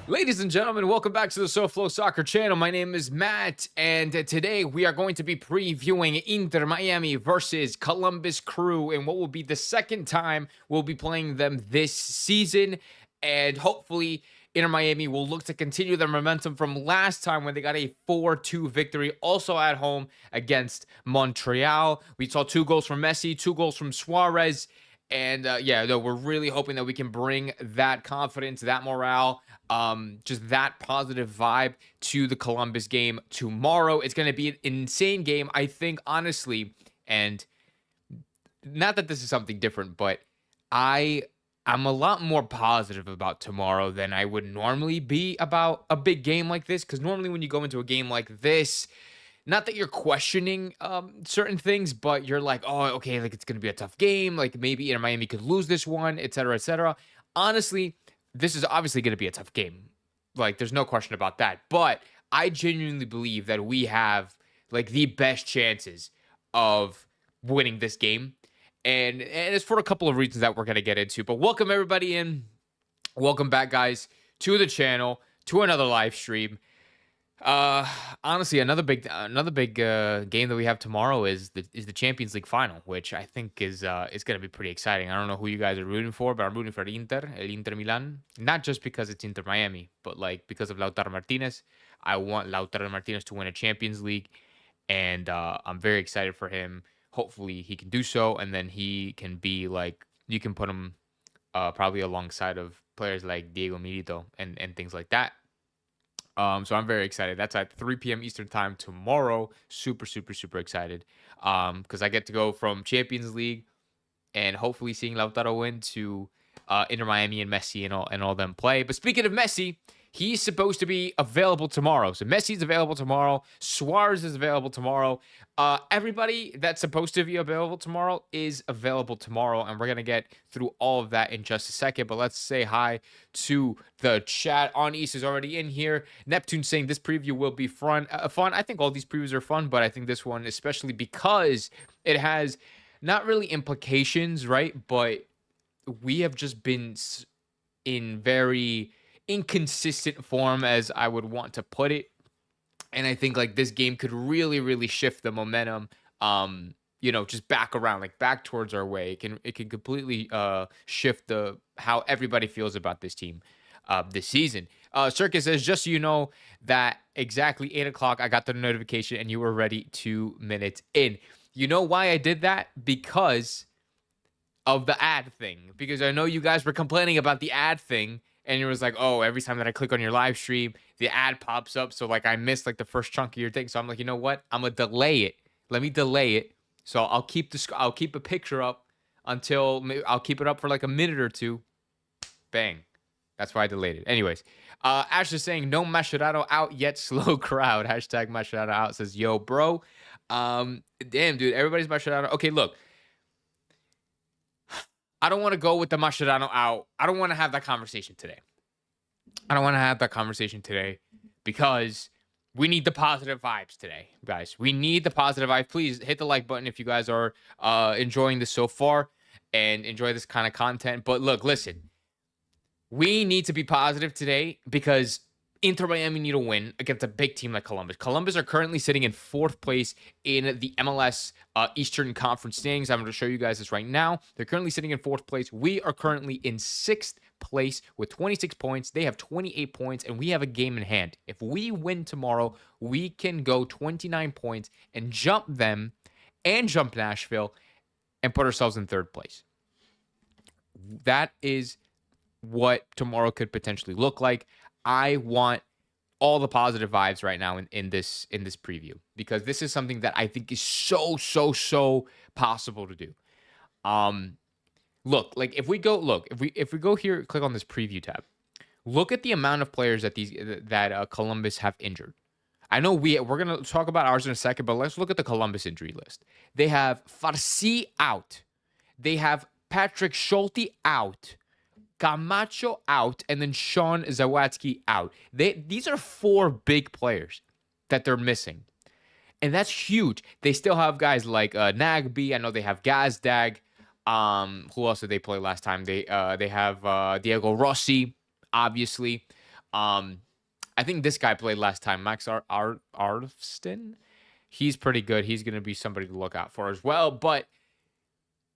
Ladies and gentlemen, welcome back to the SoFlo Soccer channel. My name is Matt, and today we are going to be previewing Inter Miami versus Columbus Crew, and what will be the second time we'll be playing them this season. And hopefully, Inter Miami will look to continue their momentum from last time when they got a 4-2 victory, also at home against Montreal. We saw 2 goals from Messi, 2 goals from Suarez. And we're really hoping that we can bring that confidence, that morale, just that positive vibe to the Columbus game tomorrow. It's going to be an insane game, I think, honestly. And not that this is something different, but I'm a lot more positive about tomorrow than I would normally be about a big game like this. Because normally when you go into a game like this, not that you're questioning certain things, but you're like, oh, okay, like it's going to be a tough game. Like maybe Inter Miami could lose this one, et cetera, et cetera. Honestly, this is obviously going to be a tough game. Like there's no question about that. But I genuinely believe that we have like the best chances of winning this game. And it's for a couple of reasons that we're going to get into. But welcome everybody in. Welcome back, guys, to the channel, to another live stream. Honestly, another big game that we have tomorrow is the Champions League final, which I think is going to be pretty exciting. I don't know who you guys are rooting for, but I'm rooting for El Inter Milan, not just because it's Inter Miami, but like because of Lautaro Martinez. I want Lautaro Martinez to win a Champions League, and I'm very excited for him. Hopefully, he can do so, and then he can be like, you can put him probably alongside of players like Diego Milito and things like that. So I'm very excited. That's at 3 p.m. Eastern time tomorrow. Super, super, super excited. Because I get to go from Champions League and hopefully seeing Lautaro win to Inter Miami and Messi and all them play. But speaking of Messi, he's supposed to be available tomorrow. So Messi's available tomorrow. Suarez is available tomorrow. Everybody that's supposed to be available tomorrow is available tomorrow. And we're going to get through all of that in just a second. But let's say hi to the chat. On East is already in here. Neptune saying this preview will be fun. I think all these previews are fun, but I think this one especially because it has not really implications, right? But we have just been in very inconsistent form, as I would want to put it. And I think like this game could really, really shift the momentum, just back around, like back towards our way. It can completely shift how everybody feels about this team this season. Circus says, just so you know that exactly 8 o'clock, I got the notification and you were ready 2 minutes in. You know why I did that? Because of the ad thing. Because I know you guys were complaining about the ad thing. And it was like, oh, every time that I click on your live stream, the ad pops up. So like I missed like the first chunk of your thing. So I'm like, you know what? I'm gonna delay it. Let me delay it. So I'll keep a picture up until I'll keep it up for like a minute or two. Bang. That's why I delayed it. Anyways, Ash is saying no Mascherano out yet. Slow crowd. Hashtag Mascherano out. Says yo, bro. Damn, dude. Everybody's Mascherano. Okay, look. I don't want to go with the Mascherano out. I don't want to have that conversation today. Because we need the positive vibes today, guys. We need the positive vibes. Please hit the like button if you guys are enjoying this so far and enjoy this kind of content. But look, listen. We need to be positive today because Inter Miami need a win against a big team like Columbus. Columbus are currently sitting in 4th place in the MLS Eastern Conference standings. I'm going to show you guys this right now. They're currently sitting in 4th place. We are currently in 6th place with 26 points. They have 28 points, and we have a game in hand. If we win tomorrow, we can go 29 points and jump them and jump Nashville and put ourselves in 3rd place. That is what tomorrow could potentially look like. I want all the positive vibes right now in this preview because this is something that I think is so possible to do. Look, like if we go here, click on this preview tab. Look at the amount of players that Columbus have injured. I know we're gonna talk about ours in a second, but let's look at the Columbus injury list. They have Farsi out. They have Patrick Schulte out. Camacho out, and then Sean Zawadzki out. These are 4 big players that they're missing. And that's huge. They still have guys like Nagby. I know they have Gazdag. Who else did they play last time? They have Diego Rossi, obviously. Um, I think this guy played last time, Max Arston. He's pretty good. He's going to be somebody to look out for as well. But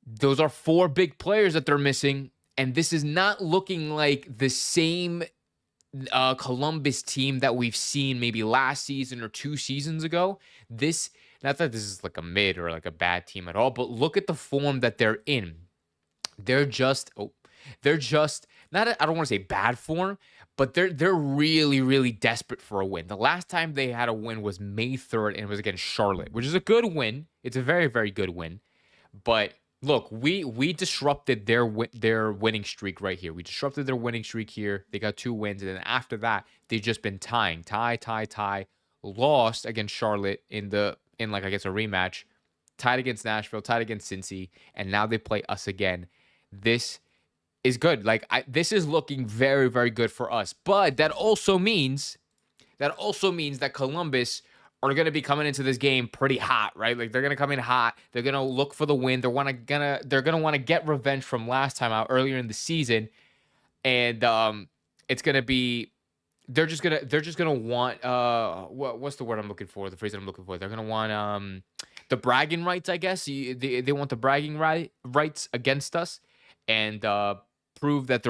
those are four big players that they're missing, and this is not looking like the same Columbus team that we've seen maybe last season or 2 seasons ago. This, not that this is like a mid or like a bad team at all, but look at the form that they're in. They're just, they're just not. I don't want to say bad form, but they're really really desperate for a win. The last time they had a win was May 3rd, and it was against Charlotte, which is a good win. It's a very very good win, but look, we disrupted their winning streak right here. We disrupted their winning streak here. They got 2 wins, and then after that, they've just been tie. Lost against Charlotte in like I guess a rematch, tied against Nashville, tied against Cincy, and now they play us again. This is good. Like this is looking very very good for us. But that also means that Columbus are going to be coming into this game pretty hot, right? Like they're going to come in hot. They're going to look for the win. They're going to want to get revenge from last time out earlier in the season, and it's going to be they're just going to want what's the word I'm looking for? The phrase that I'm looking for. They're going to want the bragging rights, I guess. They want the bragging rights against us, and prove that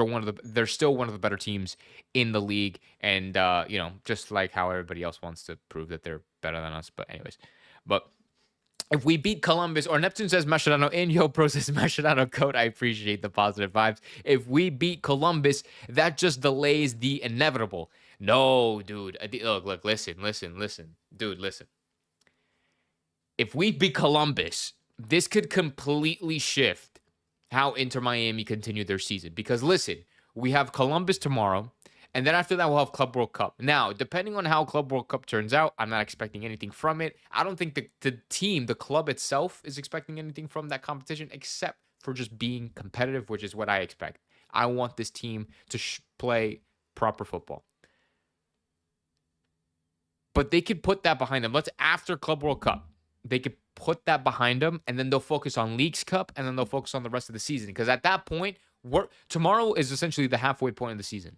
they're still one of the better teams in the league, and just like how everybody else wants to prove that they're better than us. But anyways, if we beat Columbus, or Neptune says Mascherano in Yo Pro says Mascherano code, I appreciate the positive vibes. If we beat Columbus, that just delays the inevitable. No, dude. Look, listen, dude, listen. If we beat Columbus, this could completely shift how Inter Miami continue their season. Because listen, we have Columbus tomorrow, and then after that, we'll have Club World Cup. Now, depending on how Club World Cup turns out, I'm not expecting anything from it. I don't think the club itself is expecting anything from that competition, except for just being competitive, which is what I expect. I want this team to play proper football. But they could put that behind them. Let's after Club World Cup, they could put that behind them, and then they'll focus on Leagues Cup, and then they'll focus on the rest of the season. Because at that point, tomorrow is essentially the halfway point of the season.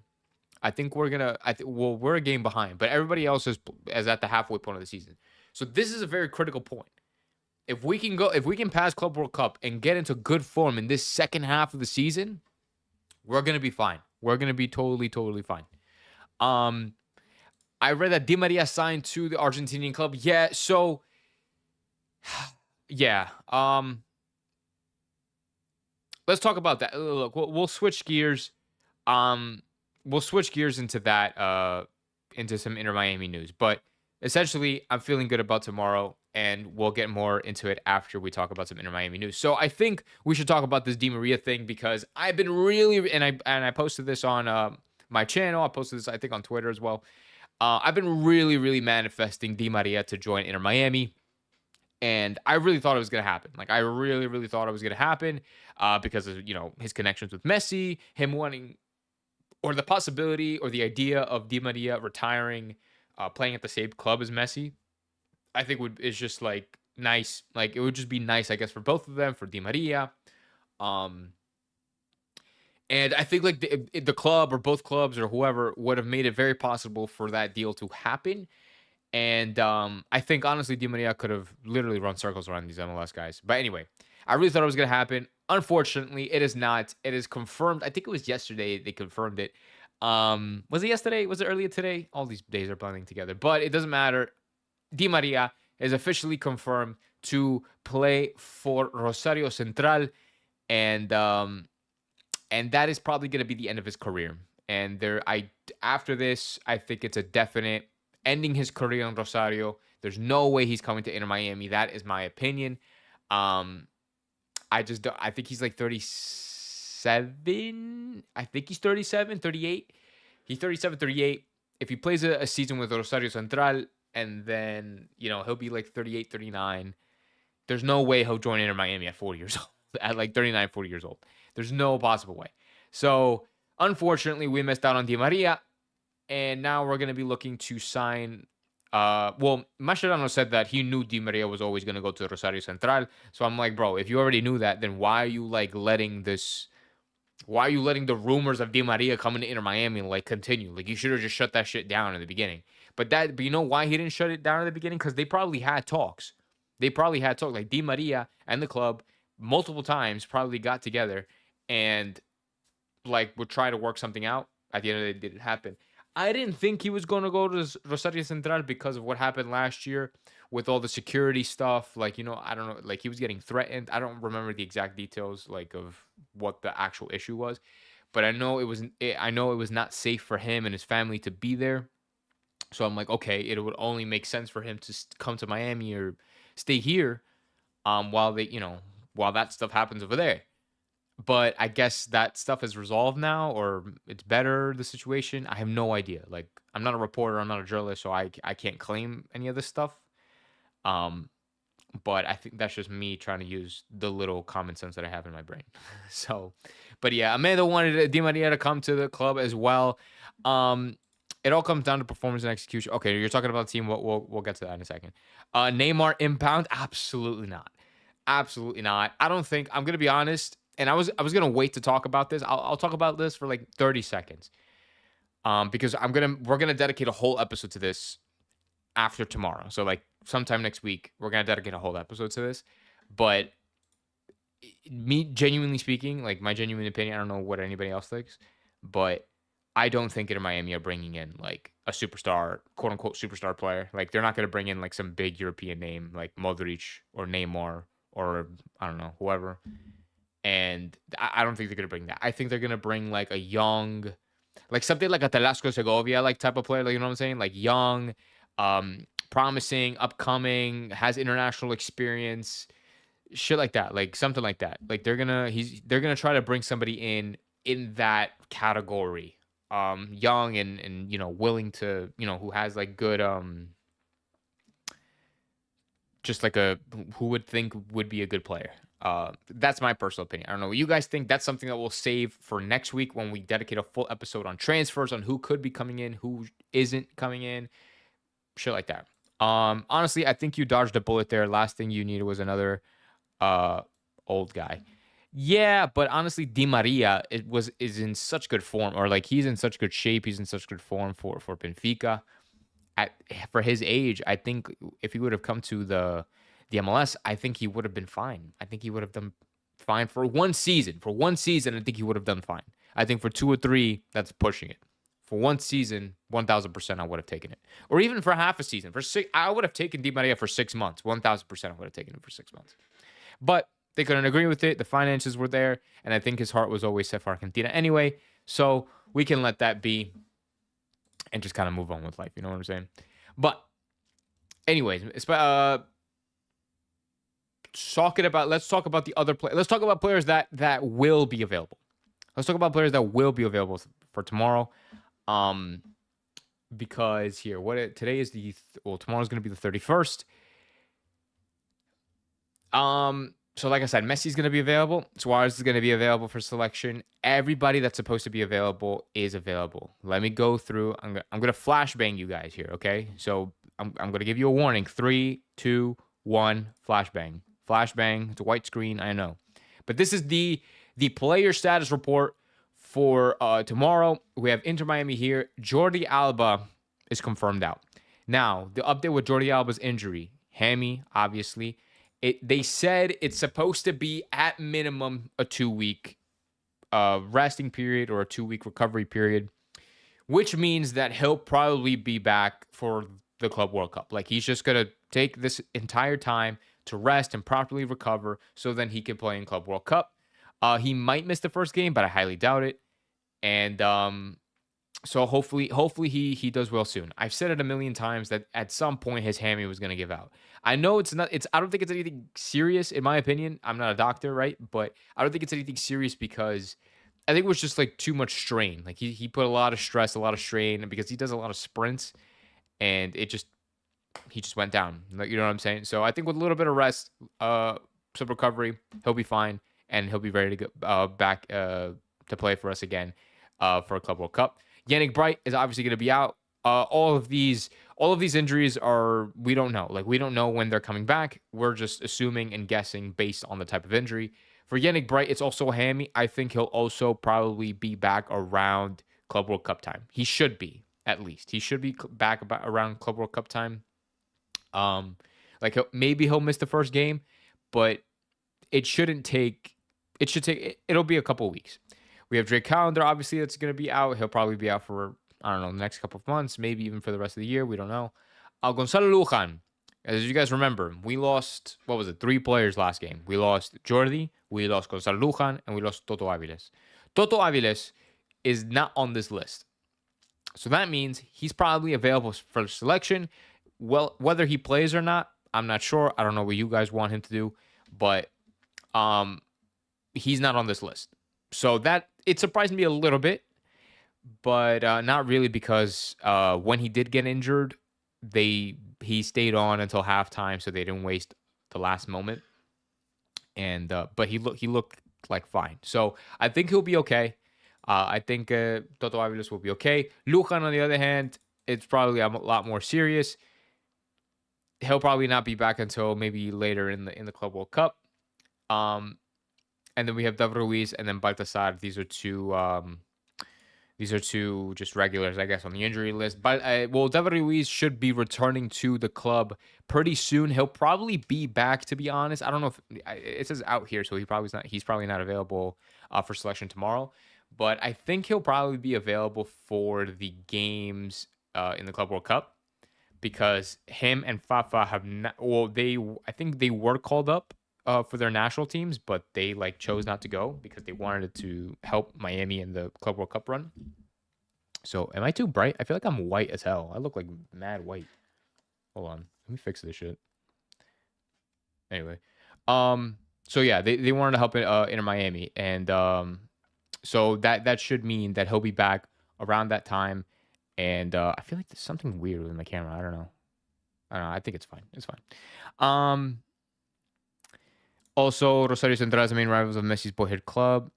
I think we're a game behind, but everybody else is at the halfway point of the season. So this is a very critical point. If we can pass Club World Cup and get into good form in this second half of the season, we're gonna be fine. We're gonna be totally fine. I read that Di Maria signed to the Argentinian club. Yeah, so yeah. Let's talk about that. Look, we'll switch gears. We'll switch gears into that, into some Inter Miami news. But essentially, I'm feeling good about tomorrow, and we'll get more into it after we talk about some Inter Miami news. So I think we should talk about this Di Maria thing, because I've been really, and I posted this on my channel. I posted this, I think, on Twitter as well. I've been really manifesting Di Maria to join Inter Miami. And I really thought it was going to happen. Like, I really thought it was going to happen because of, his connections with Messi, him wanting, or the possibility or the idea of Di Maria retiring, playing at the same club as Messi. I think is just like nice. Like, it would just be nice, I guess, for both of them, for Di Maria. And I think like the club or both clubs or whoever would have made it very possible for that deal to happen. And I think, honestly, Di Maria could have literally run circles around these MLS guys. But anyway, I really thought it was going to happen. Unfortunately, it is not. It is confirmed. I think it was yesterday they confirmed it. Was it yesterday? Was it earlier today? All these days are blending together. But it doesn't matter. Di Maria is officially confirmed to play for Rosario Central. And that is probably going to be the end of his career. And after this, I think it's a definite ending his career in Rosario. There's no way he's coming to Inter Miami. That is my opinion. I think he's like 37. I think he's 37, 38. He's 37, 38. If he plays a season with Rosario Central, and then, he'll be like 38, 39. There's no way he'll join Inter Miami at 40 years old. At like 39, 40 years old. There's no possible way. So, unfortunately, we missed out on Di Maria. And now we're going to be looking to sign Well, Mascherano said that he knew Di Maria was always going to go to Rosario Central. So I'm like, bro, if you already knew that, then why are you like letting this? Why are you letting the rumors of Di Maria coming to Inter Miami like continue? Like you should have just shut that shit down in the beginning. But you know why he didn't shut it down in the beginning? Because they probably had talks. They probably had talks. Like Di Maria and the club multiple times probably got together and like would try to work something out. At the end of the day, it didn't happen. I didn't think he was going to go to Rosario Central because of what happened last year with all the security stuff. Like, I don't know, like he was getting threatened. I don't remember the exact details like of what the actual issue was, but I know it was not safe for him and his family to be there. So I'm like, okay, it would only make sense for him to come to Miami or stay here while while that stuff happens over there. But I guess that stuff is resolved now, or it's better, the situation. I have no idea. Like, I'm not a reporter, I'm not a journalist, so I can't claim any of this stuff. Um, but I think that's just me trying to use the little common sense that I have in my brain. So, but yeah, Amanda wanted Di Maria to come to the club as well. It all comes down to performance and execution. Okay, you're talking about the team. We'll get to that in a second. Neymar impound? Absolutely not. Absolutely not. I don't think, I'm gonna be honest, and I was gonna wait to talk about this. I'll talk about this for like 30 seconds. Because we're gonna dedicate a whole episode to this after tomorrow. So like sometime next week, we're gonna dedicate a whole episode to this. But me genuinely speaking, like my genuine opinion, I don't know what anybody else thinks, but I don't think Inter Miami are bringing in like a superstar, quote unquote superstar player. Like they're not gonna bring in like some big European name like Modric or Neymar or I don't know, whoever. And I don't think they're gonna bring that. I think they're gonna bring like a young, like something like a Telasco Segovia like type of player. Like you know what I'm saying? Like young, promising, upcoming, has international experience, shit like that. Like something like that. Like they're gonna try to bring somebody in that category. Young and willing to, who has like good just like who would think would be a good player. That's my personal opinion. I don't know what you guys think. That's something that we'll save for next week when we dedicate a full episode on transfers, on who could be coming in, who isn't coming in, shit like that. Honestly, I think you dodged a bullet there. Last thing you needed was another old guy. Yeah, but honestly, Di Maria is in such good form, or like he's in such good shape. He's in such good form for Benfica. For his age, I think if he would have come to the MLS, I think he would have been fine. I think he would have done fine for one season. For one season, I think he would have done fine. I think for 2 or 3, that's pushing it. For one season, 1,000%, I would have taken it. Or even for half a season, I would have taken Di Maria for 6 months. 1,000%, I would have taken him for 6 months. But they couldn't agree with it. The finances were there, and I think his heart was always set for Argentina anyway. So we can let that be and just kind of move on with life. You know what I'm saying? But anyways, let's talk about the other players. Let's talk about players that will be available. Let's talk about players that will be available for tomorrow. Because here, today is tomorrow's going to be the 31st. So like I said, Messi's going to be available. Suarez is going to be available for selection. Everybody that's supposed to be available is available. Let me go through. I'm going to flashbang you guys here, okay? So I'm going to give you a warning. 3, 2, 1, flashbang. Flashbang. It's a white screen, I know. But this is the player status report for tomorrow. We have Inter Miami here. Jordi Alba is confirmed out. Now, the update with Jordi Alba's injury. Hammy, obviously. They said it's supposed to be at minimum a 2-week resting period or a 2-week recovery period, which means that he'll probably be back for the Club World Cup. Like he's just going to take this entire time to rest and properly recover so then he can play in Club World Cup. He might miss the first game, but I highly doubt it. And so hopefully he does well soon. I've said it a million times that at some point his hammy was going to give out. I know I don't think it's anything serious in my opinion. I'm not a doctor, right? But I don't think it's anything serious because I think it was just like too much strain. Like he put a lot of stress, a lot of strain because he does a lot of sprints and he just went down. Like, you know what I'm saying? So I think with a little bit of rest, some recovery, he'll be fine and he'll be ready to go back to play for us again for a Club World Cup. Yannick Bright is obviously going to be out. all of these injuries are, we don't know. Like, we don't know when they're coming back. We're just assuming and guessing based on the type of injury. For Yannick Bright, it's also a hammy. I think he'll also probably be back around Club World Cup time. He should be, at least. He should be back around Club World Cup time. Like, maybe he'll miss the first game, but it shouldn't take. It should take. It'll be a couple of weeks. We have Drake Callender, obviously, that's going to be out. He'll probably be out for, I don't know, the next couple of months, maybe even for the rest of the year. We don't know. Gonzalo Lujan, as you guys remember, we lost, 3 players last game. We lost Jordi, we lost Gonzalo Lujan, and we lost Toto Aviles. Toto Aviles is not on this list. So that means he's probably available for selection. Well, whether he plays or not, I'm not sure. I don't know what you guys want him to do, but he's not on this list. So that, it surprised me a little bit, but not really, because when he did get injured, he stayed on until halftime, so they didn't waste the last moment. And but he looked like fine. So I think he'll be okay. I think Toto Aviles will be okay. Lujan, on the other hand, it's probably a lot more serious. He'll probably not be back until maybe later in the Club World Cup. And then we have David Ruiz and then Baltasar. These are two just regulars, I guess, on the injury list. But David Ruiz should be returning to the club pretty soon. He'll probably be back, to be honest. I don't know if it says out here, so he's probably not available for selection tomorrow. But I think he'll probably be available for the games in the Club World Cup, because him and Fafa have not. Well, I think they were called up for their national teams, but they chose not to go because they wanted to help Miami in the Club World Cup run. So, am I too bright? I feel like I'm white as hell. I look like mad white. Hold on, let me fix this shit. Anyway, so yeah, they wanted to help in Miami, and so that should mean that he'll be back around that time. And I feel like there's something weird with my camera. I don't know. I think it's fine. It's fine. Also, Rosario Central is the main rivals of Messi's boyhood club.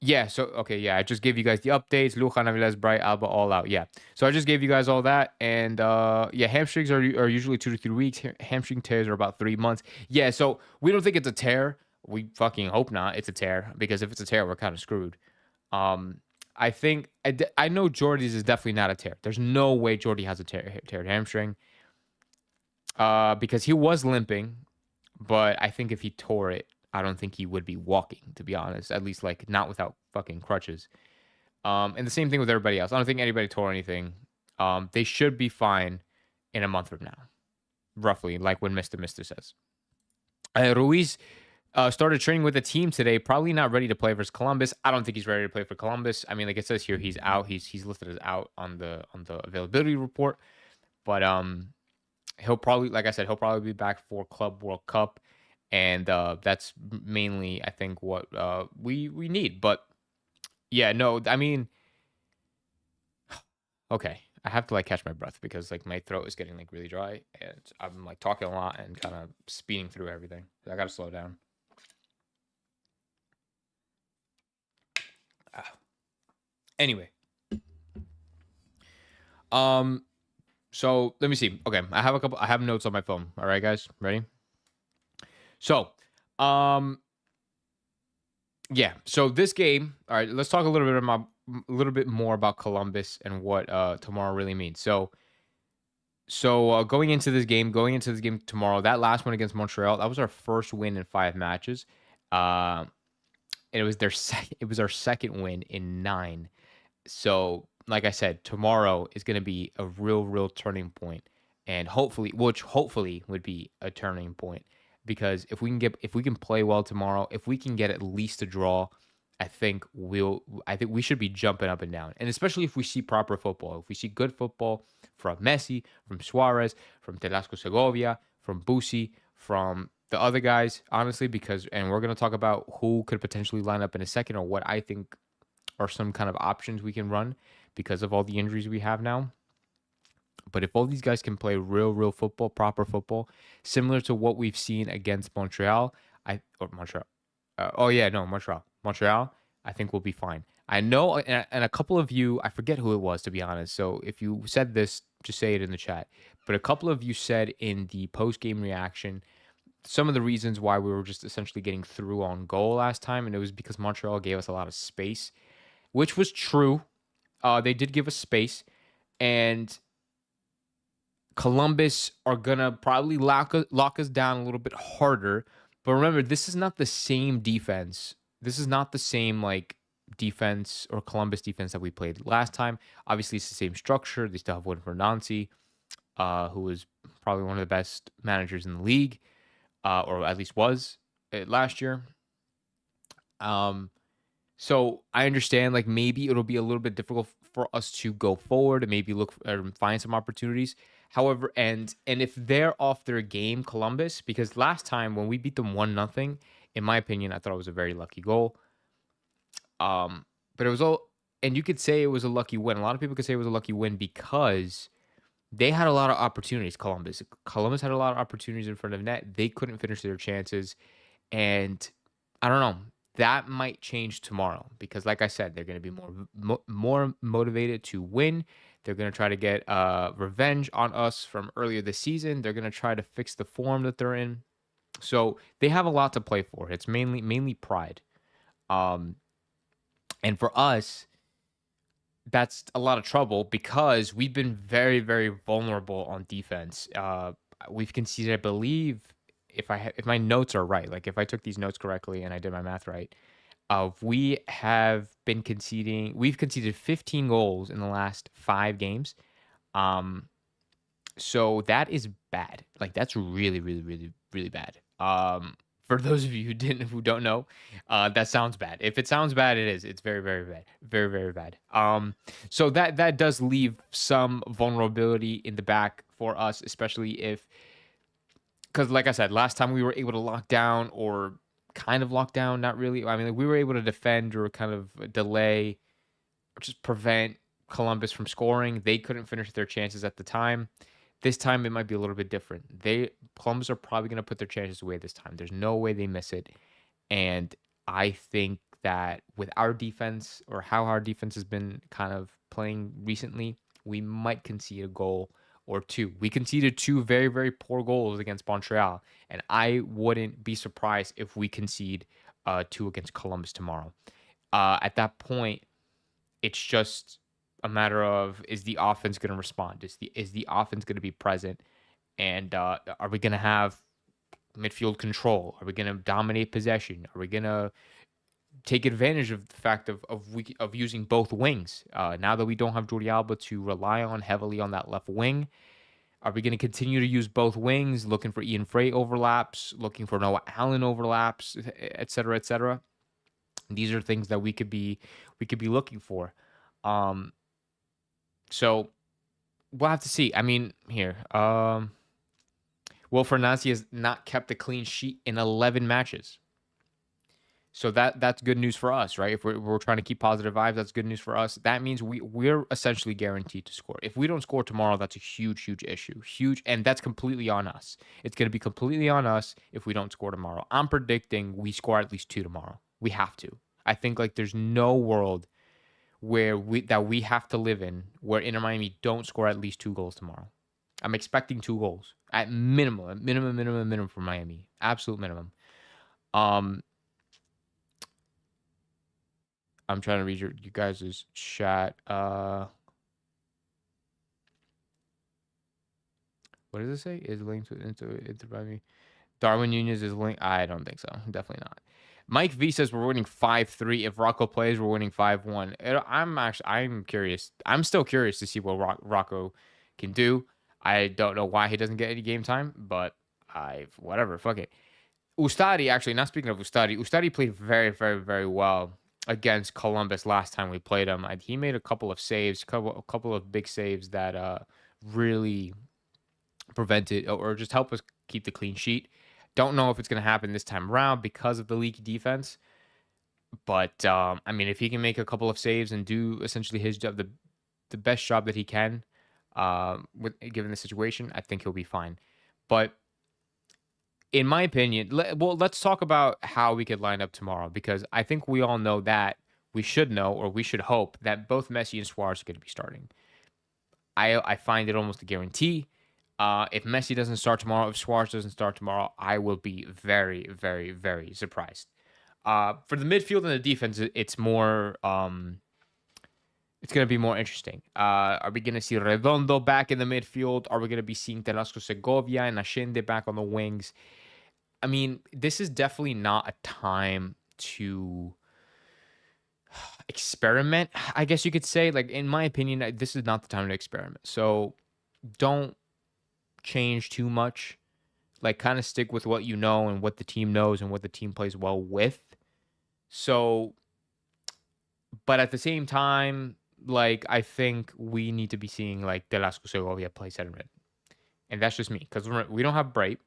Yeah, so, okay, yeah, I just gave you guys the updates. Lujan, Aviles, Bright, Alba, all out. Yeah, so I just gave you guys all that. And, yeah, hamstrings are usually 2 to 3 weeks. Hamstring tears are about 3 months. Yeah, so we don't think it's a tear. We fucking hope not it's a tear, because if it's a tear, we're kind of screwed. I think, I know Jordy's is definitely not a tear. There's no way Jordy has a teared hamstring. Because he was limping. But I think if he tore it, I don't think he would be walking, to be honest. At least, not without fucking crutches. And the same thing with everybody else. I don't think anybody tore anything. They should be fine in a month from now. Roughly, like when Mr. says. Ruiz started training with the team today. Probably not ready to play versus Columbus. I don't think he's ready to play for Columbus. I mean, like it says here, he's out. He's listed as out on the availability report. But he'll probably, like I said, he'll probably be back for Club World Cup, and that's mainly, I think, what we need. But yeah, no, I mean, okay, I have to catch my breath, because my throat is getting really dry, and I'm talking a lot and kind of speeding through everything. I gotta slow down. Anyway, so let me see. Okay, I have notes on my phone. All right, guys, ready? So, yeah. So this game. All right, let's talk a little bit more about Columbus and what tomorrow really means. So going into this game tomorrow, that last one against Montreal, that was our first win in 5 matches. And it was our second win in 9. So, like I said, tomorrow is going to be a real turning point, and hopefully would be a turning point, because if we can play well tomorrow, if we can get at least a draw, I think we should be jumping up and down. And especially if we see proper football, if we see good football from Messi, from Suarez, from Telasco Segovia, from Busi, from the other guys, honestly, and we're going to talk about who could potentially line up in a second, or what I think are some kind of options we can run because of all the injuries we have now. But if all these guys can play real football, proper football, similar to what we've seen against Montreal, Montreal, I think we'll be fine. I know, and a couple of you, I forget who it was, to be honest. So if you said this, just say it in the chat. But a couple of you said in the post game reaction some of the reasons why we were just essentially getting through on goal last time, and it was because Montreal gave us a lot of space, which was true. They did give us space, and Columbus are gonna probably lock us down a little bit harder. But remember, this is not the same defense. This is not the same like defense or Columbus defense that we played last time. Obviously, it's the same structure. They still have Wood Fernandes, who is probably one of the best managers in the league, or at least was last year. So I understand like maybe it'll be a little bit difficult for us to go forward and maybe look or find some opportunities. However, and if they're off their game, Columbus, because last time when we beat them 1-0, in my opinion, I thought it was a very lucky goal. But it was all, and you could say it was a lucky win. A lot of people could say it was a lucky win because they had a lot of opportunities. Columbus had a lot of opportunities in front of net. They couldn't finish their chances, and I don't know. That might change tomorrow because, like I said, they're going to be more motivated to win. They're going to try to get revenge on us from earlier this season. They're going to try to fix the form that they're in. So they have a lot to play for. It's mainly pride. And for us, that's a lot of trouble because we've been very, very vulnerable on defense. We've conceded, I believe, if my notes are right, like if I took these notes correctly and I did my math right, we've conceded 15 goals in the last 5 games. So that is bad. Like that's really, really, really, really bad. For those of you who don't know, that sounds bad. If it sounds bad, it is. It's very, very bad. Very, very bad. So that does leave some vulnerability in the back for us, especially if, because like I said, last time we were able to lock down or kind of lock down, not really. I mean, like, we were able to defend or kind of delay or just prevent Columbus from scoring. They couldn't finish their chances at the time. This time it might be a little bit different. Columbus are probably going to put their chances away this time. There's no way they miss it. And I think that with our defense or how our defense has been kind of playing recently, we might concede a goal or two. We conceded 2 very, very poor goals against Montreal, and I wouldn't be surprised if we concede 2 against Columbus tomorrow. At that point, it's just a matter of, is the offense going to respond? Is the offense going to be present? And are we going to have midfield control? Are we going to dominate possession? Are we going to take advantage of the fact of using both wings? Now that we don't have Jordi Alba to rely on heavily on that left wing, are we going to continue to use both wings, looking for Ian Frey overlaps, looking for Noah Allen overlaps, et cetera, et cetera? These are things that we could be looking for. So we'll have to see. I mean, here, Will Fernandes has not kept a clean sheet in 11 matches. So that's good news for us, right? If we're trying to keep positive vibes, that's good news for us. That means we're essentially guaranteed to score. If we don't score tomorrow, that's a huge, huge issue. Huge, and that's completely on us. It's going to be completely on us if we don't score tomorrow. I'm predicting we score at least 2 tomorrow. We have to. I think like there's no world where we have to live in where Inter Miami don't score at least 2 goals tomorrow. I'm expecting 2 goals at minimum for Miami. Absolute minimum. I'm trying to read you guys' chat. What does it say? Is linked into Miami? Darwin Nunez is linked. I don't think so. Definitely not. Mike V says we're winning 5-3. If Rocco plays, we're winning 5-1. I'm curious. I'm still curious to see what Rocco can do. I don't know why he doesn't get any game time, but whatever. Fuck it. Ustadi, actually, not speaking of Ustadi played very, very, very well against Columbus last time we played him. He made a couple of saves, a couple of big saves that really prevented or just help us keep the clean sheet. Don't know if it's going to happen this time around because of the leaky defense. But, I mean, if he can make a couple of saves and do essentially his job, the best job that he can, given the situation, I think he'll be fine. But in my opinion, let's talk about how we could line up tomorrow, because I think we all know that we should know, or we should hope, that both Messi and Suarez are going to be starting. I find it almost a guarantee. If Messi doesn't start tomorrow, if Suarez doesn't start tomorrow, I will be very, very, very surprised. For the midfield and the defense, it's more. It's going to be more interesting. Are we going to see Redondo back in the midfield? Are we going to be seeing Telasco Segovia and Ashende back on the wings? I mean, this is definitely not a time to experiment, I guess you could say. Like, in my opinion, this is not the time to experiment. So don't change too much. Like, kind of stick with what you know and what the team knows and what the team plays well with. So, but at the same time, like, I think we need to be seeing like Delasco Segovia play center mid, and that's just me because we don't have Bright,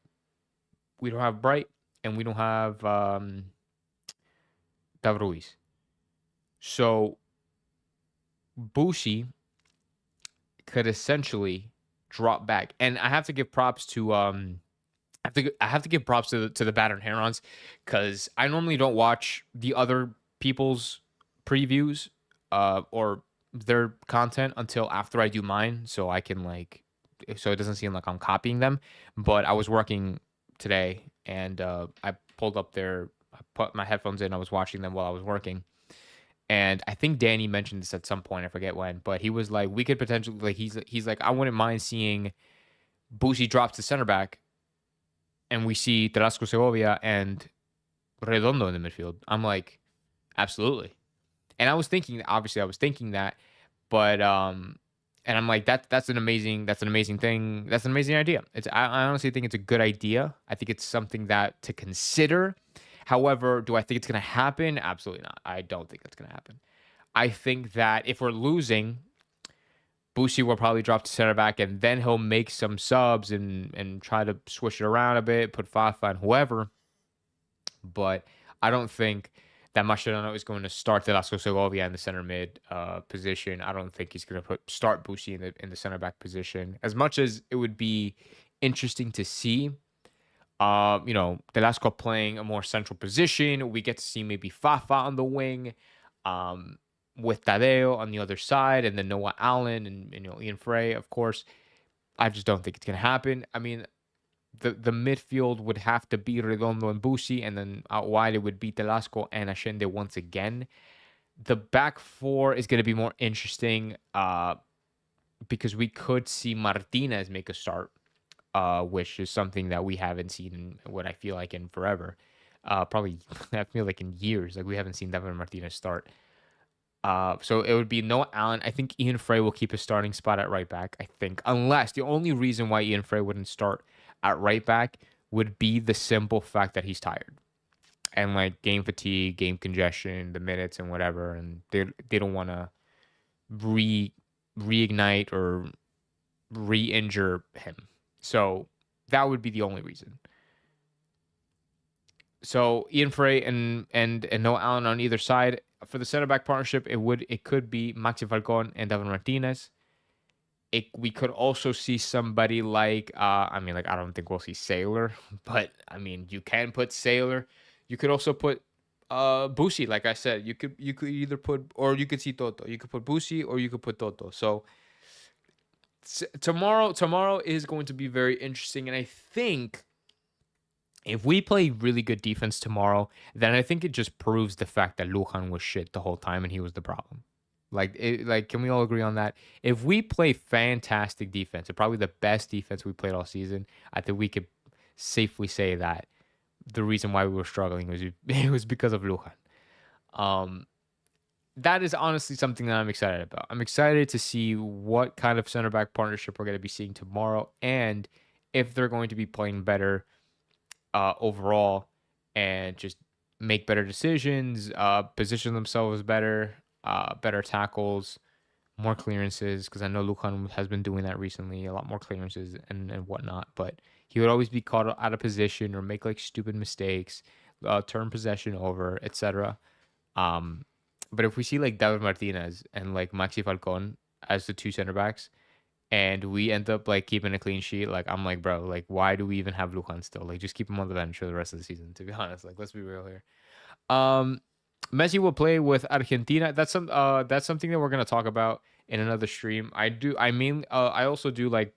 and we don't have David Ruiz. So Bushi could essentially drop back, and I have to give props to I have to give props to the Battered Herons, because I normally don't watch the other people's previews or their content until after I do mine, so I can like, so it doesn't seem like I'm copying them. But I was working today, and I put my headphones in. I was watching them while I was working, and I think Danny mentioned this at some point. I forget when, but he was like, we could potentially, like, he's like, I wouldn't mind seeing Boosie drop to center back, and we see Tarasco Segovia and Redondo in the midfield. I'm like, absolutely. And I was thinking, obviously, that, but and I'm like, that's an amazing thing. That's an amazing idea. I honestly think it's a good idea. I think it's something that to consider. However, do I think it's going to happen? Absolutely not. I don't think that's going to happen. I think that if we're losing, Bushi will probably drop to center back, and then he'll make some subs and try to switch it around a bit, put Fafa and whoever. But I don't think that Mascherano is going to start Velasco Segovia in the center mid position. I don't think he's going to start Bushi in the center back position. As much as it would be interesting to see, Velasco playing a more central position, we get to see maybe Fafa on the wing, with Tadeo on the other side, and then Noah Allen and Ian Frey, of course. I just don't think it's going to happen. I mean, the midfield would have to be Redondo and Bushi, and then out wide it would be Telasco and Ashende once again. The back four is going to be more interesting because we could see Martinez make a start, which is something that we haven't seen in what I feel like in forever. Probably, I feel like in years. Like, we haven't seen David Martinez start. So it would be Noah Allen. I think Ian Frey will keep his starting spot at right back, I think. Unless the only reason why Ian Frey wouldn't start at right back would be the simple fact that he's tired. And like game fatigue, game congestion, the minutes and whatever. And they don't want to reignite or re-injure him. So that would be the only reason. So Ian Frey and Noah Allen on either side. For the center back partnership, it could be Maxi Falcon and David Martinez. We could also see somebody like I don't think we'll see Sailor, but I mean, you can put Sailor. You could also put Bushi, like I said. You could either put, or you could see Toto. You could put Bushi or you could put Toto. So tomorrow is going to be very interesting, and I think if we play really good defense tomorrow, then I think it just proves the fact that Lujan was shit the whole time and he was the problem. Can we all agree on that? If we play fantastic defense, and probably the best defense we played all season, I think we could safely say that the reason why we were struggling was because of Lujan. That is honestly something that I'm excited about. I'm excited to see what kind of center back partnership we're going to be seeing tomorrow, and if they're going to be playing better overall and just make better decisions, position themselves better, better tackles, more clearances, because I know Lujan has been doing that recently, a lot more clearances and whatnot, but he would always be caught out of position or make like stupid mistakes, turn possession over, etc. But if we see like David Martinez and like Maxi Falcon as the two center backs, and we end up like keeping a clean sheet, like I'm like, bro, like why do we even have Lujan still? Like, just keep him on the bench for the rest of the season, to be honest. Like, let's be real here. Messi will play with Argentina. That's something that we're gonna talk about in another stream. I also do like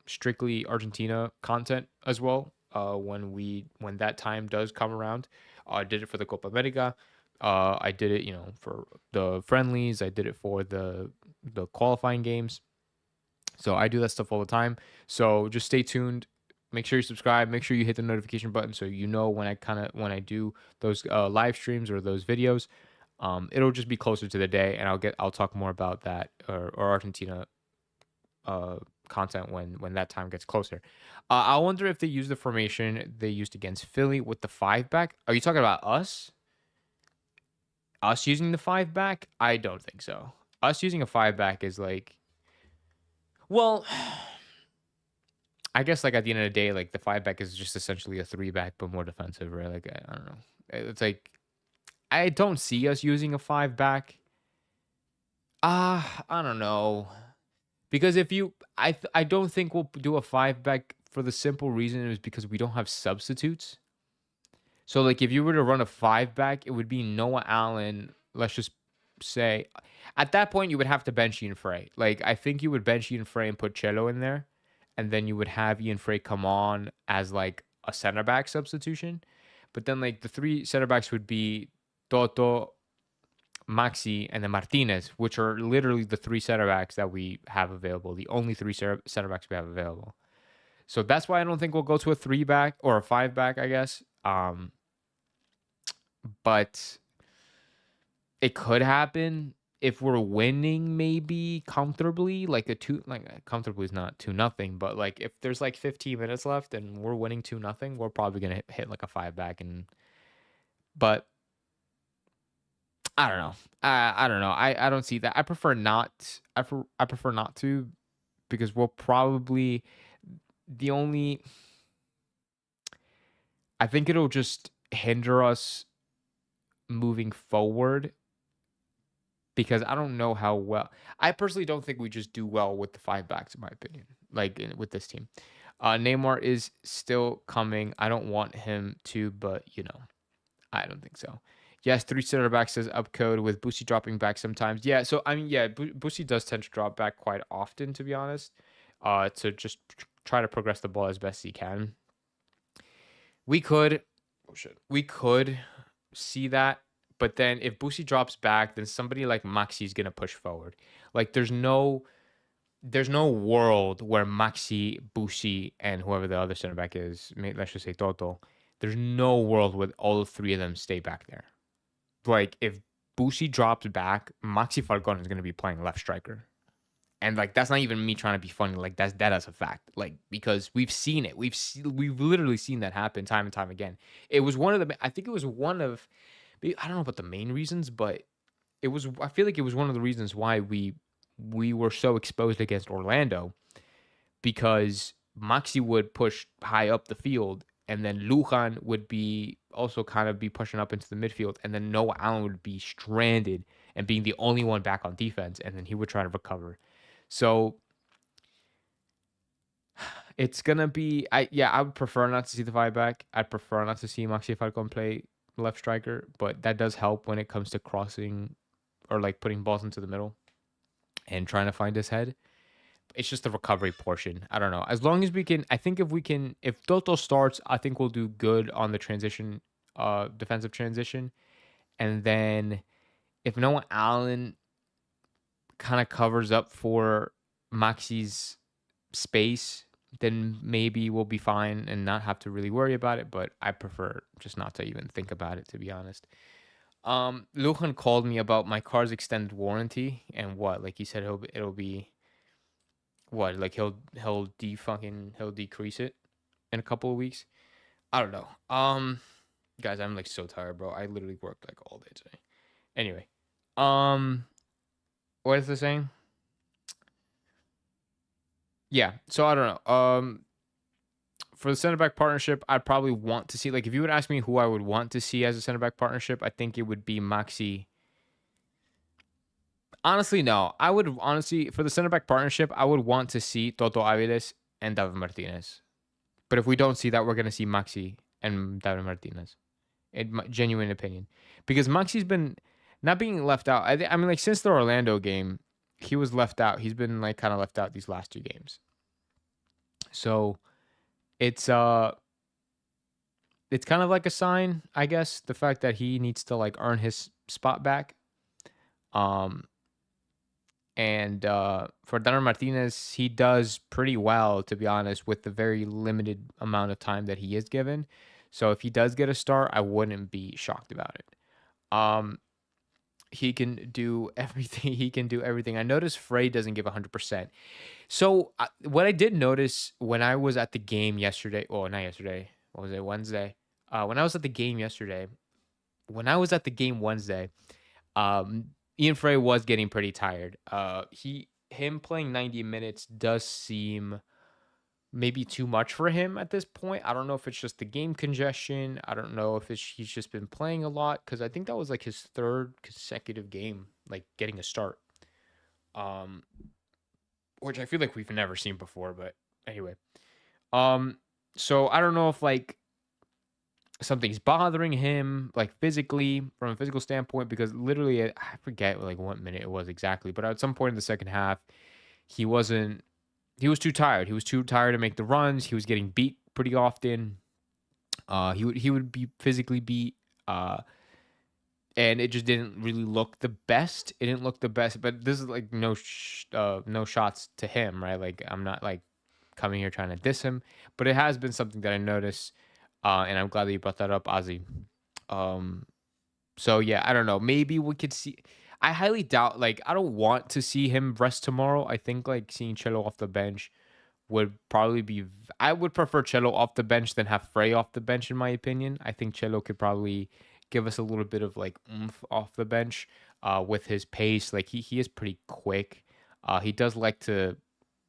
strictly Argentina content as well. When that time does come around, I did it for the Copa America. I did it, for the friendlies. I did it for the qualifying games. So I do that stuff all the time. So just stay tuned. Make sure you subscribe. Make sure you hit the notification button so you know when I do those live streams or those videos. It'll just be closer to the day, and I'll talk more about that or Argentina content when that time gets closer. I wonder if they use the formation they used against Philly with the 5 back. Are you talking about us? Us using the 5 back? I don't think so. Us using a 5 back is like, well, I guess like at the end of the day, like the 5 back is just essentially a 3 back, but more defensive, right? Like I don't know. It's like I don't see us using a 5 back. I don't know. Because if you, I don't think we'll do a 5 back for the simple reason is because we don't have substitutes. So like if you were to run a 5 back, it would be Noah Allen. Let's just say, at that point you would have to bench Ian Frey. Like I think you would bench Ian Frey and put Cello in there, and then you would have Ian Frey come on as like a center back substitution. But then like the three center backs would be Toto, Maxi, and then Martinez, which are literally the three center backs that we have available, the only three center backs we have available. So that's why I don't think we'll go to a 3 back or a 5 back, I guess. But it could happen if we're winning, maybe comfortably, comfortably is not 2-0, but like if there's like 15 minutes left and we're winning 2-0, we're probably gonna hit like a 5 back, but I don't know. I don't know. I don't see that. I prefer not. I prefer not to, because we'll probably the only. I think it'll just hinder us moving forward, because I don't know how well. I personally don't think we just do well with the 5 backs, in my opinion. Like with this team, Neymar is still coming. I don't want him to, but I don't think so. Yes, 3 center backs says upcode with Boosie dropping back sometimes. Yeah, so I mean, yeah, Boosie does tend to drop back quite often, to be honest, to just try to progress the ball as best he can. We could see that, but then if Boosie drops back, then somebody like Maxi is gonna push forward. Like there's no world where Maxi, Boosie, and whoever the other center back is, let's just say Toto, there's no world where all 3 of them stay back there. Like if Boosie drops back, Maxi Falcon is going to be playing left striker. And like that's not even me trying to be funny. Like that is a fact. Like because we've seen it. We've literally seen that happen time and time again. It was one of the I don't know about the main reasons, but I feel like it was one of the reasons why we were so exposed against Orlando, because Maxi would push high up the field, and then Lujan would be also kind of be pushing up into the midfield, and then Noah Allen would be stranded and being the only one back on defense, and then he would try to recover. So it's gonna be I would prefer not to see the 5 back. I'd prefer not to see Maxi Falcon play left striker, but that does help when it comes to crossing or like putting balls into the middle and trying to find his head. It's just the recovery portion. I don't know. As long as we can, I think if Toto starts, I think we'll do good on the transition, defensive transition. And then if Noah Allen kind of covers up for Maxi's space, then maybe we'll be fine and not have to really worry about it. But I prefer just not to even think about it, to be honest. Lujan called me about my car's extended warranty and what, like he said, it'll be what, like he'll decrease it in a couple of weeks. I don't know. Guys, I'm like so tired, bro. I literally worked like all day today. Anyway, what is this saying? Yeah, so I don't know. For the center back partnership, I'd probably want to see, like, if you would ask me who I would want to see as a center back partnership, I think it would be Maxi. Honestly, no. I would honestly, for the center back partnership, I would want to see Toto Aviles and David Martinez. But if we don't see that, we're going to see Maxi and David Martinez in my genuine opinion, because Maxi's been not being left out. I mean, like since the Orlando game, he was left out. He's been like kind of left out these last two games. So it's uh it's kind of like a sign, I guess, the fact that he needs to like earn his spot back. Um and for Donner Martinez, he does pretty well, to be honest, with the very limited amount of time that he is given. So if he does get a start, I wouldn't be shocked about it. Um, he can do everything. He can do everything. I noticed Frey doesn't give 100%. So what I did notice when I was at the game yesterday, oh, not yesterday, what was it, Wednesday? When I was at the game yesterday, when I was at the game Wednesday, Ian Frey was getting pretty tired. Him playing 90 minutes does seem maybe too much for him at this point. I don't know if it's just the game congestion. I don't know if he's just been playing a lot, because I think that was like his third consecutive game, like getting a start. Um, which I feel like we've never seen before. But anyway, so I don't know if like something's bothering him, like physically, from a physical standpoint, because literally I forget like what minute it was exactly, but at some point in the second half, he wasn't. He was too tired. He was too tired to make the runs. He was getting beat pretty often. He would be physically beat. And it just didn't really look the best. It didn't look the best, but this is like no shots to him, right? Like I'm not like coming here trying to diss him, but it has been something that I noticed, and I'm glad that you brought that up, Ozzy. Um, so yeah, I don't know. Maybe we could see. I highly doubt. Like I don't want to see him rest tomorrow. I think like seeing Cello off the bench would probably be. I would prefer Cello off the bench than have Frey off the bench, in my opinion. I think Cello could probably give us a little bit of like oomph off the bench, with his pace. Like he is pretty quick. He does like to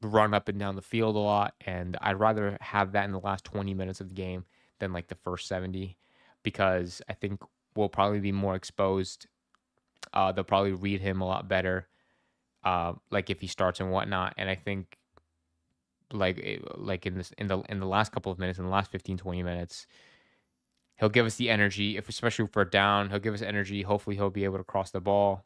run up and down the field a lot, and I'd rather have that in the last 20 minutes of the game than like the first 70, because I think we'll probably be more exposed. They'll probably read him a lot better, like if he starts and whatnot. And I think like in the last couple of minutes, in the last 15 20 minutes, he'll give us the energy. If especially if we're down, he'll give us energy. Hopefully, he'll be able to cross the ball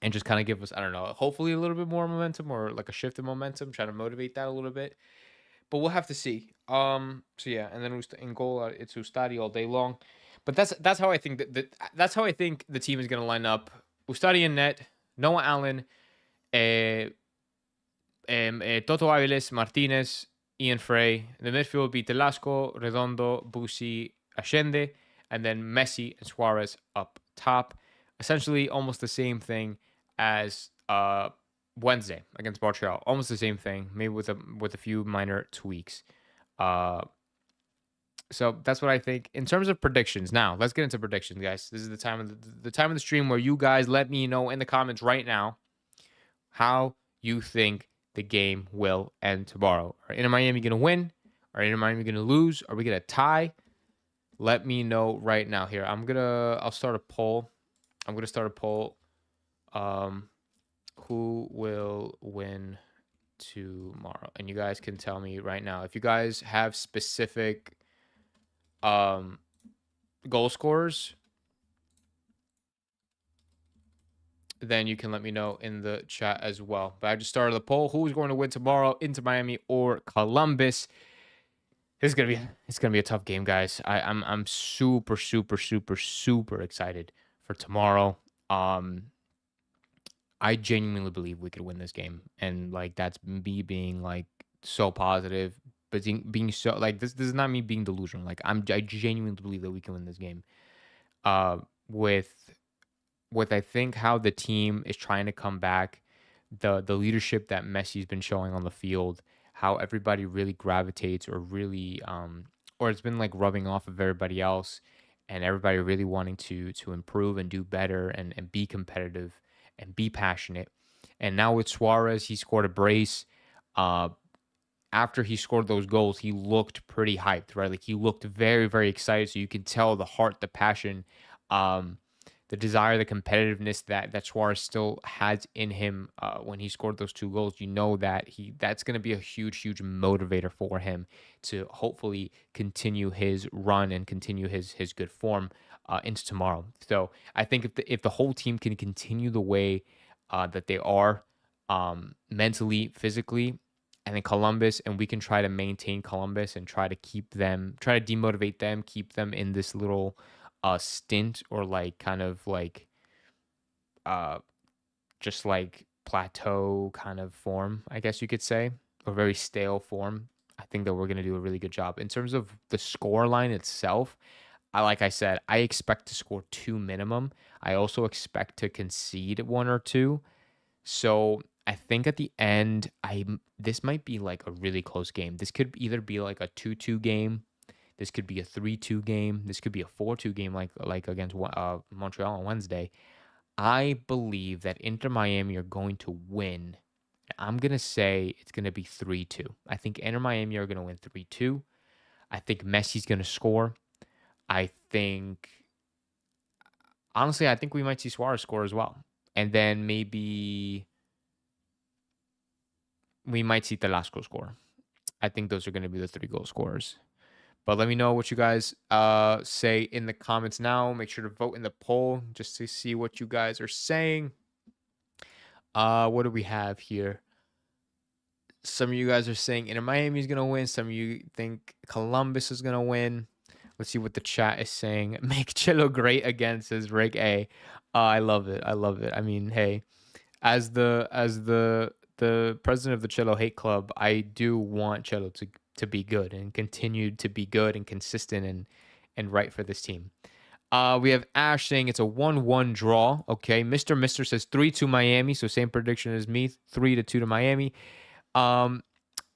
and just kind of give us, I don't know, hopefully a little bit more momentum, or like a shift in momentum. Try to motivate that a little bit, but we'll have to see. So yeah, and then in goal, it's Ustadi all day long. But that's how I think that's how I think the team is going to line up. Ustadi in net, Noah Allen, uh, Toto Aviles, Martinez, Ian Frey. The midfield will be Telasco, Redondo, Busi, Ashende, and then Messi and Suarez up top. Essentially, almost the same thing as Wednesday against Montreal. Almost the same thing, maybe with a few minor tweaks. So that's what I think in terms of predictions. Now let's get into predictions, guys. This is the time of the time of the stream where you guys let me know in the comments right now how you think the game will end tomorrow. Are Inter Miami going to win? Are Inter Miami going to lose? Are we going to tie? Let me know right now. Here, I'll start a poll. I'm going to start a poll. Who will win tomorrow? And you guys can tell me right now. If you guys have specific goal scorers, then you can let me know in the chat as well. But I just started the poll. Who's going to win tomorrow, Inter Miami or Columbus? It's gonna be a tough game, guys. I'm super excited for tomorrow. I genuinely believe we could win this game, and like that's me being like so positive, but being so like this is not me being delusional. Like I genuinely believe that we can win this game. With I think how the team is trying to come back, the leadership that Messi's been showing on the field, how everybody really gravitates or really or it's been like rubbing off of everybody else, and everybody really wanting to improve and do better and be competitive and be passionate. And now with Suarez, he scored a brace. After he scored those goals, he looked pretty hyped, right? Like he looked very excited. So you can tell the heart, the passion, desire, the competitiveness that Suarez still has in him when he scored those 2 goals. You know that that's going to be a huge motivator for him to hopefully continue his run and continue his good form into tomorrow. So I think if the whole team can continue the way that they are, mentally, physically, and then Columbus, and we can try to maintain Columbus and try to try to demotivate them, keep them in this little stint, or like kind of like uh just like plateau kind of form, I guess you could say, or very stale form. I think that we're going to do a really good job in terms of the score line itself. Like I said, I expect to score 2 minimum. I also expect to concede 1 or 2. So I think at the end, this might be like a really close game. This could either be like a 2-2 game. This could be a 3-2 game. This could be a 4-2 game, like against Montreal on Wednesday. I believe that Inter Miami are going to win. I'm gonna say it's gonna be 3-2. I think Inter Miami are gonna win 3-2. I think Messi's gonna score. I think, honestly, I think we might see Suarez score as well. And then maybe we might see Telasco score. I think those are going to be the 3 goal scorers. But let me know what you guys say in the comments now. Make sure to vote in the poll just to see what you guys are saying. What do we have here? Some of you guys are saying Inter Miami is going to win. Some of you think Columbus is going to win. Let's see what the chat is saying. Make Chilo great again, says Rick A. I love it. I love it. I mean, hey, as the president of the Chelo Hate Club, I do want Chelo to be good and continue to be good and consistent and right for this team. We have Ash saying it's a 1-1 draw. Okay, Mr. says 3-2 Miami, so same prediction as me, 3-2 to Miami. I'm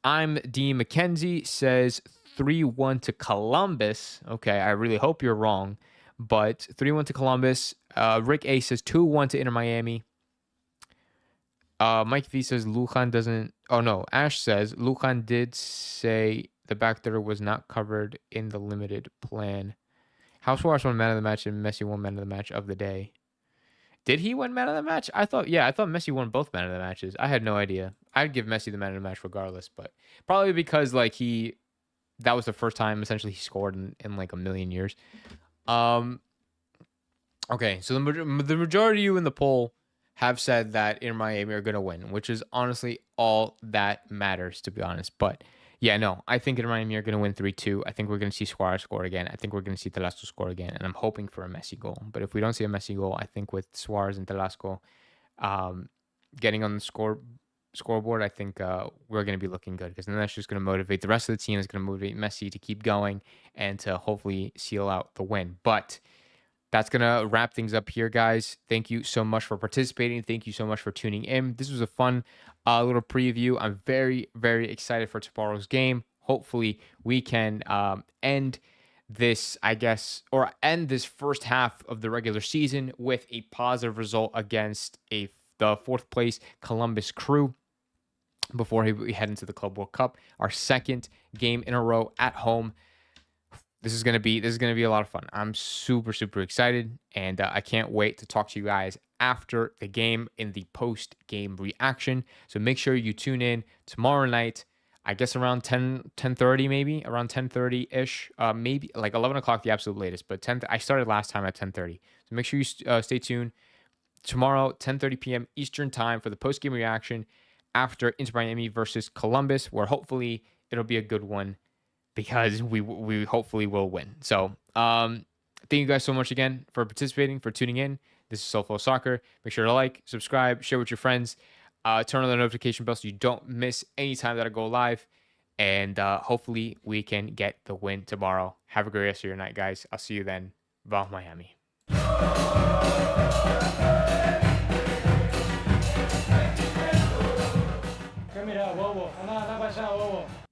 D McKenzie says 3-1 to Columbus. Okay, I really hope you're wrong, but 3-1 to Columbus. Rick A says 2-1 to Inter Miami. Mike V says Lujan doesn't. Oh no, Ash says Lujan did say the back third was not covered in the limited plan. How Suarez won man of the match and Messi won man of the match of the day. Did he win man of the match? I thought Messi won both man of the matches. I had no idea. I'd give Messi the man of the match regardless, but probably because like that was the first time essentially he scored in like a million years. Okay, so the majority of you in the poll have said that Inter Miami are going to win, which is honestly all that matters, to be honest. But yeah, no, I think Inter Miami are going to win 3-2. I think we're going to see Suarez score again. I think we're going to see Telasco score again, and I'm hoping for a Messi goal. But if we don't see a Messi goal, I think with Suarez and Telasco getting on the scoreboard, I think we're going to be looking good, because then that's just going to motivate the rest of the team. It's going to motivate Messi to keep going and to hopefully seal out the win. But that's going to wrap things up here, guys. Thank you so much for participating. Thank you so much for tuning in. This was a fun little preview. I'm very, very excited for tomorrow's game. Hopefully, we can end this, I guess, or end this first half of the regular season with a positive result against the 4th place Columbus Crew before we head into the Club World Cup. Our 2nd game in a row at home. This is gonna be a lot of fun. I'm super, super excited, and I can't wait to talk to you guys after the game in the post-game reaction. So make sure you tune in tomorrow night. I guess around 10:30 maybe, around 10:30-ish, maybe like 11 o'clock the absolute latest. But I started last time at 10:30. So make sure you stay tuned tomorrow, 10:30 p.m. Eastern time for the post-game reaction after Inter Miami versus Columbus, where hopefully it'll be a good one, because we hopefully will win. So thank you guys so much again for participating, for tuning in. This is SoFlo Soccer. Make sure to like, subscribe, share with your friends, turn on the notification bell so you don't miss any time that I go live. And hopefully we can get the win tomorrow. Have a great rest of your night, guys. I'll see you then. Vamos Miami. Mira, bobo, anda para allá, bobo.